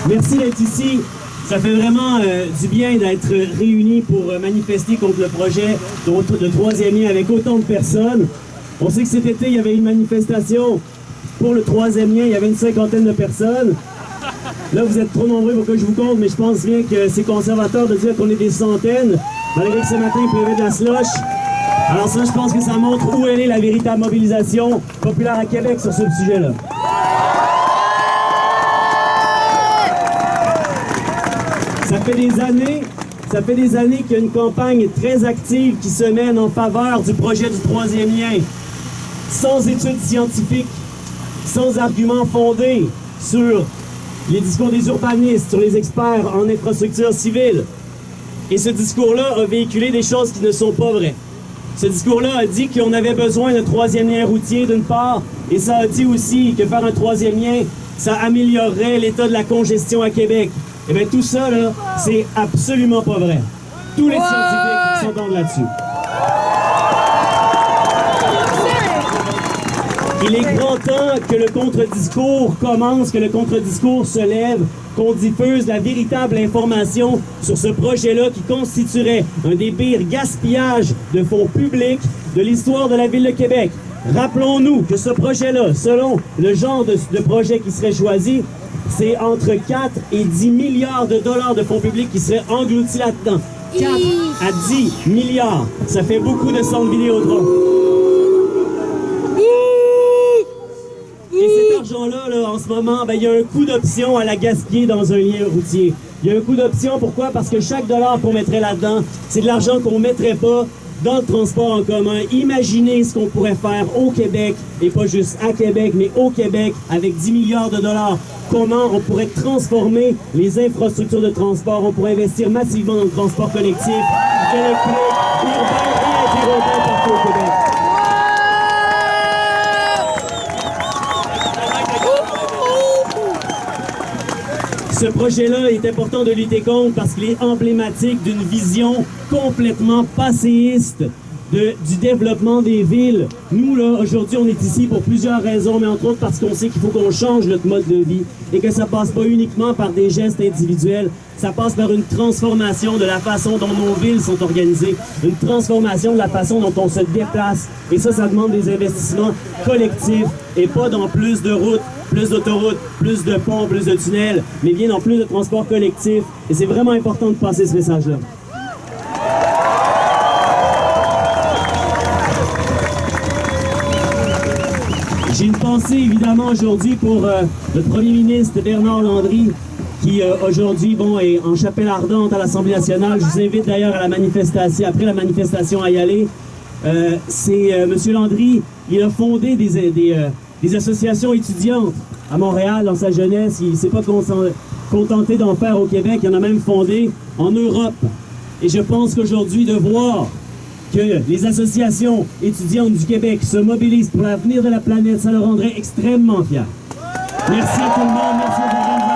Merci d'être ici. Ça fait vraiment du bien d'être réunis pour manifester contre le projet de troisième lien avec autant de personnes. On sait que cet été, il y avait une manifestation pour le troisième lien. Il y avait une 50aine de personnes. Là, vous êtes trop nombreux pour que je vous compte, mais je pense bien que c'est conservateur de dire qu'on est des centaines, malgré que ce matin, il pleuvait de la slush. Alors ça, je pense que ça montre où elle est la véritable mobilisation populaire à Québec sur ce sujet-là. Ça fait des années qu'il y a une campagne très active qui se mène en faveur du projet du troisième lien, sans études scientifiques, sans arguments fondés sur les discours des urbanistes, sur les experts en infrastructure civile. Et ce discours-là a véhiculé des choses qui ne sont pas vraies. Ce discours-là a dit qu'on avait besoin d'un troisième lien routier d'une part, et ça a dit aussi que faire un troisième lien, ça améliorerait l'état de la congestion à Québec. Eh bien, tout ça, là, c'est absolument pas vrai. Tous les scientifiques s'entendent là-dessus. Il est grand temps que le contre-discours commence, que le contre-discours se lève, qu'on diffuse la véritable information sur ce projet-là qui constituerait un des pires gaspillages de fonds publics de l'histoire de la Ville de Québec. Rappelons-nous que ce projet-là, selon le genre de projet qui serait choisi, c'est entre 4 et 10 milliards de dollars de fonds publics qui seraient engloutis là-dedans. 4 à 10 milliards. Ça fait beaucoup de centres Vidéotron. Et cet argent-là, là, en ce moment, ben, il y a un coût d'option à la gaspiller dans un lien routier. Il y a un coût d'option, pourquoi? Parce que chaque dollar qu'on mettrait là-dedans, c'est de l'argent qu'on ne mettrait pas dans le transport en commun. Imaginez ce qu'on pourrait faire au Québec, et pas juste à Québec, mais au Québec, avec 10 milliards de dollars. Comment on pourrait transformer les infrastructures de transport. On pourrait investir massivement dans le transport collectif, électrique, urbain et interurbain partout au Québec. Ce projet-là est important de lutter contre parce qu'il est emblématique d'une vision complètement passéiste du développement des villes. Nous, là, aujourd'hui, on est ici pour plusieurs raisons, mais entre autres parce qu'on sait qu'il faut qu'on change notre mode de vie et que ça passe pas uniquement par des gestes individuels, ça passe par une transformation de la façon dont nos villes sont organisées, une transformation de la façon dont on se déplace. Et ça demande des investissements collectifs et pas dans plus de routes, plus d'autoroutes, plus de ponts, plus de tunnels, mais bien dans plus de transports collectifs. Et c'est vraiment important de passer ce message-là. J'ai une pensée évidemment aujourd'hui pour le premier ministre Bernard Landry qui aujourd'hui est en chapelle ardente à l'Assemblée nationale. Je vous invite d'ailleurs à la manifestation, après la manifestation à y aller. M. Landry, il a fondé des associations étudiantes à Montréal dans sa jeunesse. Il ne s'est pas contenté d'en faire au Québec, il en a même fondé en Europe. Et je pense qu'aujourd'hui, de voir que les associations étudiantes du Québec se mobilisent pour l'avenir de la planète, ça le rendrait extrêmement fier. Merci à tout le monde, merci aux organisateurs.